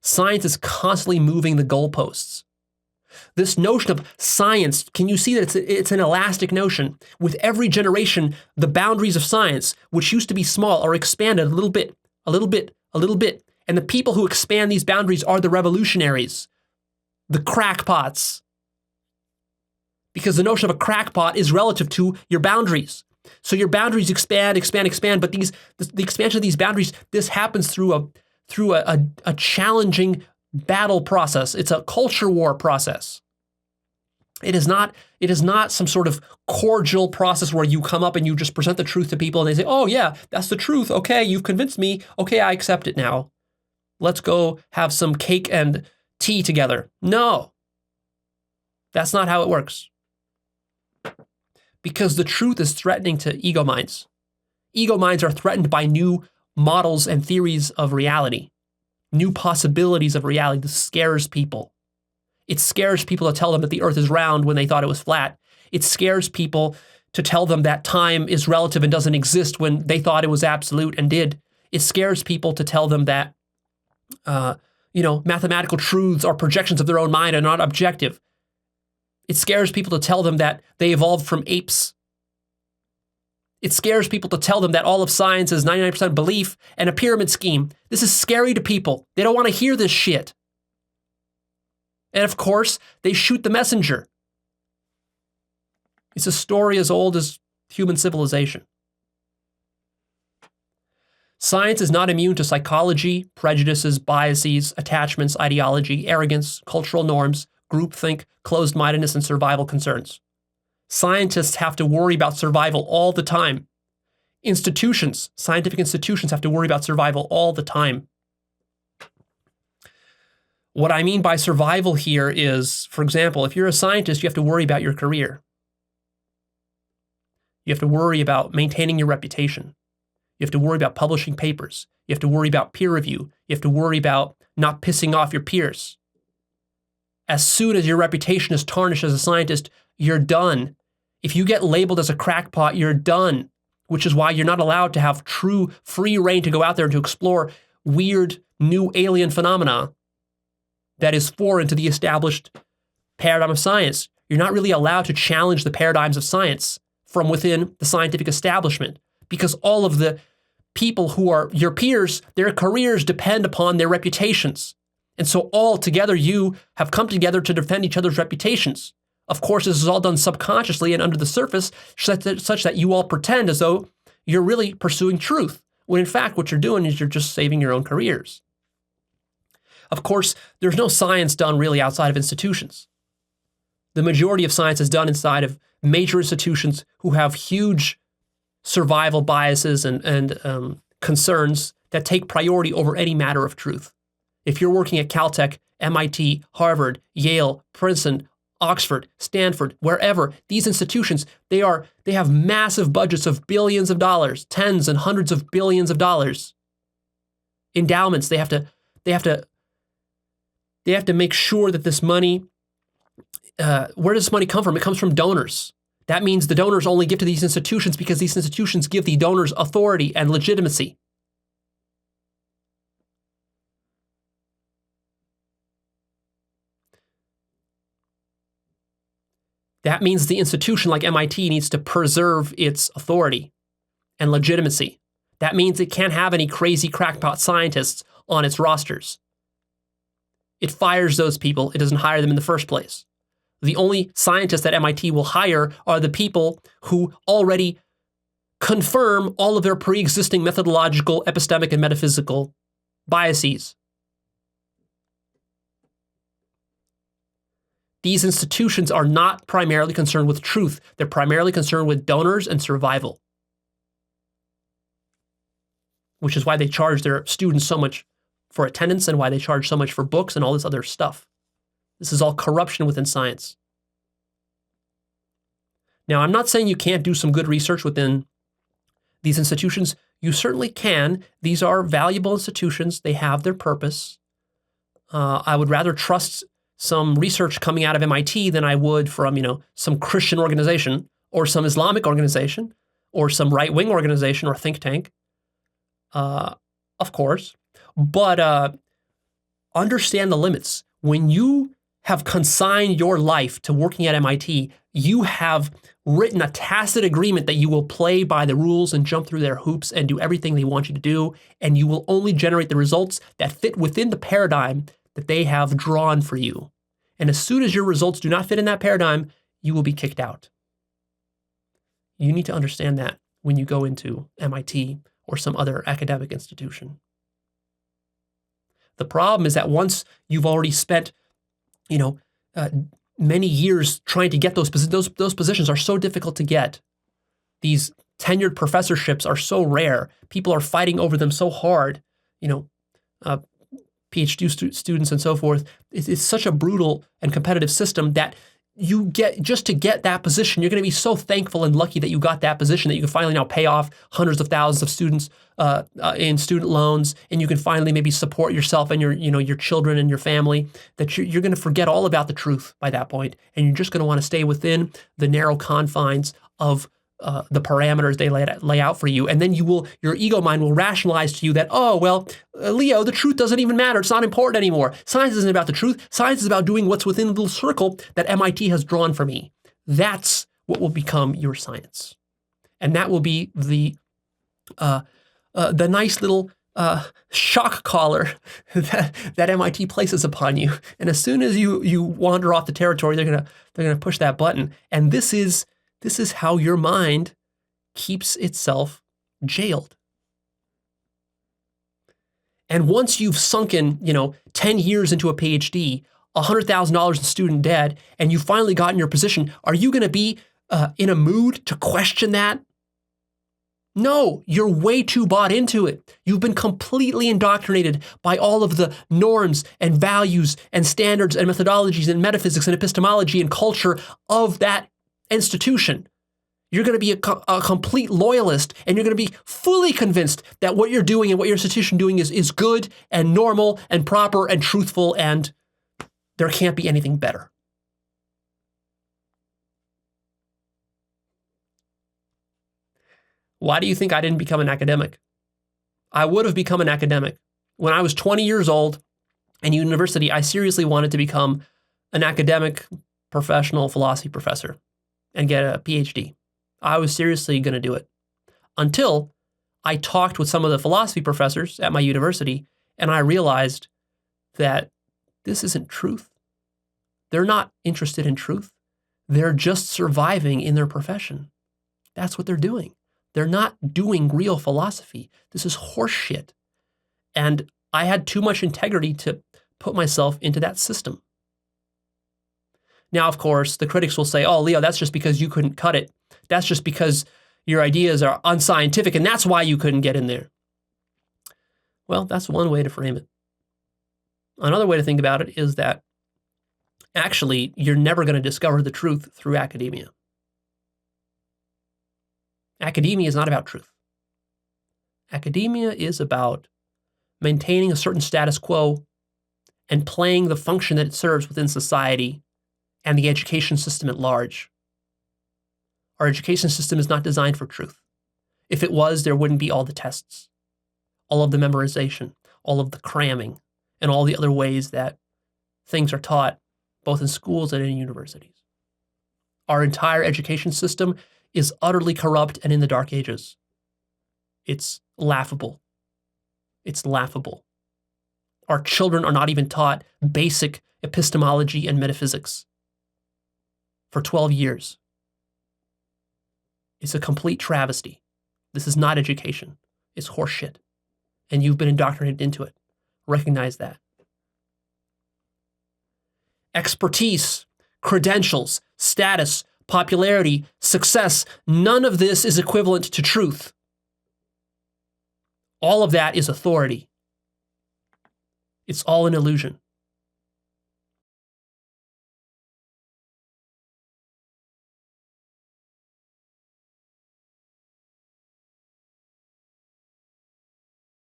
Science is constantly moving the goalposts. This notion of science, can you see that it's an elastic notion? With every generation, the boundaries of science, which used to be small, are expanded a little bit, a little bit, a little bit. And the people who expand these boundaries are the revolutionaries, the crackpots. Because the notion of a crackpot is relative to your boundaries. So your boundaries expand, but the expansion of these boundaries, this happens through a challenging battle process. It's a culture war process. It is not some sort of cordial process where you come up and you just present the truth to people and they say, oh yeah, that's the truth. Okay, you've convinced me. Okay, I accept it now. Let's go have some cake and tea together. No, that's not how it works. Because the truth is threatening to ego minds. Ego minds are threatened by new models and theories of reality, new possibilities of reality. This scares people. It scares people to tell them that the earth is round when they thought it was flat. It scares people to tell them that time is relative and doesn't exist when they thought it was absolute and did. It scares people to tell them that, mathematical truths are projections of their own mind and not objective. It scares people to tell them that they evolved from apes. It scares people to tell them that all of science is 99% belief and a pyramid scheme. This is scary to people. They don't want to hear this shit. And of course, they shoot the messenger. It's a story as old as human civilization. Science is not immune to psychology, prejudices, biases, attachments, ideology, arrogance, cultural norms, groupthink, closed-mindedness, and survival concerns. Scientists have to worry about survival all the time. Scientific institutions have to worry about survival all the time. What I mean by survival here is, for example, if you're a scientist, you have to worry about your career. You have to worry about maintaining your reputation. You have to worry about publishing papers. You have to worry about peer review. You have to worry about not pissing off your peers. As soon as your reputation is tarnished as a scientist, you're done. If you get labeled as a crackpot, you're done, which is why you're not allowed to have true free reign to go out there and to explore weird new alien phenomena that is foreign to the established paradigm of science. You're not really allowed to challenge the paradigms of science from within the scientific establishment because all of the people who are your peers, their careers depend upon their reputations. And so all together you have come together to defend each other's reputations. Of course, this is all done subconsciously and under the surface such that you all pretend as though you're really pursuing truth, when in fact what you're doing is you're just saving your own careers. Of course, there's no science done really outside of institutions. The majority of science is done inside of major institutions who have huge survival biases and concerns that take priority over any matter of truth. If you're working at Caltech, MIT, Harvard, Yale, Princeton, Oxford, Stanford, wherever, these institutions, they have massive budgets of billions of dollars, tens and hundreds of billions of dollars. Endowments, they have to make sure that this money, where does this money come from? It comes from donors. That means the donors only give to these institutions because these institutions give the donors authority and legitimacy. That means the institution like MIT needs to preserve its authority and legitimacy. That means it can't have any crazy crackpot scientists on its rosters. It fires those people. It doesn't hire them in the first place. The only scientists that MIT will hire are the people who already confirm all of their pre-existing methodological, epistemic, and metaphysical biases. These institutions are not primarily concerned with truth. They're primarily concerned with donors and survival, which is why they charge their students so much for attendance and why they charge so much for books and all this other stuff. This is all corruption within science. Now, I'm not saying you can't do some good research within these institutions. You certainly can. These are valuable institutions. They have their purpose. I would rather trust some research coming out of MIT than I would from, some Christian organization or some Islamic organization or some right-wing organization or think tank, of course. But understand the limits. When you have consigned your life to working at MIT, you have written a tacit agreement that you will play by the rules and jump through their hoops and do everything they want you to do, and you will only generate the results that fit within the paradigm that they have drawn for you. And as soon as your results do not fit in that paradigm, you will be kicked out. You need to understand that when you go into MIT or some other academic institution. The problem is that once you've already spent, many years trying to get those positions, those positions are so difficult to get. These tenured professorships are so rare. People are fighting over them so hard. PhD students and so forth. It's such a brutal and competitive system that you get, just to get that position, you're going to be so thankful and lucky that you got that position, that you can finally now pay off hundreds of thousands of students in student loans, and you can finally maybe support yourself and your children and your family, that you're going to forget all about the truth by that point, and you're just going to want to stay within the narrow confines of the parameters they lay out for you. And then your ego mind will rationalize to you that, Leo, the truth doesn't even matter. It's not important anymore. Science isn't about the truth. Science is about doing what's within the little circle that MIT has drawn for me. That's what will become your science. And that will be the nice little shock collar that MIT places upon you. And as soon as you wander off the territory, they're gonna push that button. And this is how your mind keeps itself jailed. And once you've sunken, 10 years into a PhD, $100,000 in student debt, and you've finally gotten your position, are you going to be in a mood to question that? No, you're way too bought into it. You've been completely indoctrinated by all of the norms and values and standards and methodologies and metaphysics and epistemology and culture of that institution. You're going to be a complete loyalist, and you're going to be fully convinced that what you're doing and what your institution doing is good and normal and proper and truthful, and there can't be anything better. Why do you think I didn't become an academic? I would have become an academic. When I was 20 years old in university, I seriously wanted to become an academic professional philosophy professor and get a PhD. I was seriously going to do it until I talked with some of the philosophy professors at my university, and I realized that this isn't truth. They're not interested in truth. They're just surviving in their profession. That's what they're doing. They're not doing real philosophy. This is horseshit. And I had too much integrity to put myself into that system. Now, of course, the critics will say, oh, Leo, that's just because you couldn't cut it. That's just because your ideas are unscientific, and that's why you couldn't get in there. Well, that's one way to frame it. Another way to think about it is that actually, you're never going to discover the truth through academia. Academia is not about truth. Academia is about maintaining a certain status quo and playing the function that it serves within society and the education system at large. Our education system is not designed for truth. If it was, there wouldn't be all the tests, all of the memorization, all of the cramming, and all the other ways that things are taught, both in schools and in universities. Our entire education system is utterly corrupt and in the dark ages. It's laughable. It's laughable. Our children are not even taught basic epistemology and metaphysics for 12 years. It's a complete travesty. This is not education. It's horseshit. And you've been indoctrinated into it. Recognize that. Expertise, credentials, status, popularity, success, none of this is equivalent to truth. All of that is authority. It's all an illusion.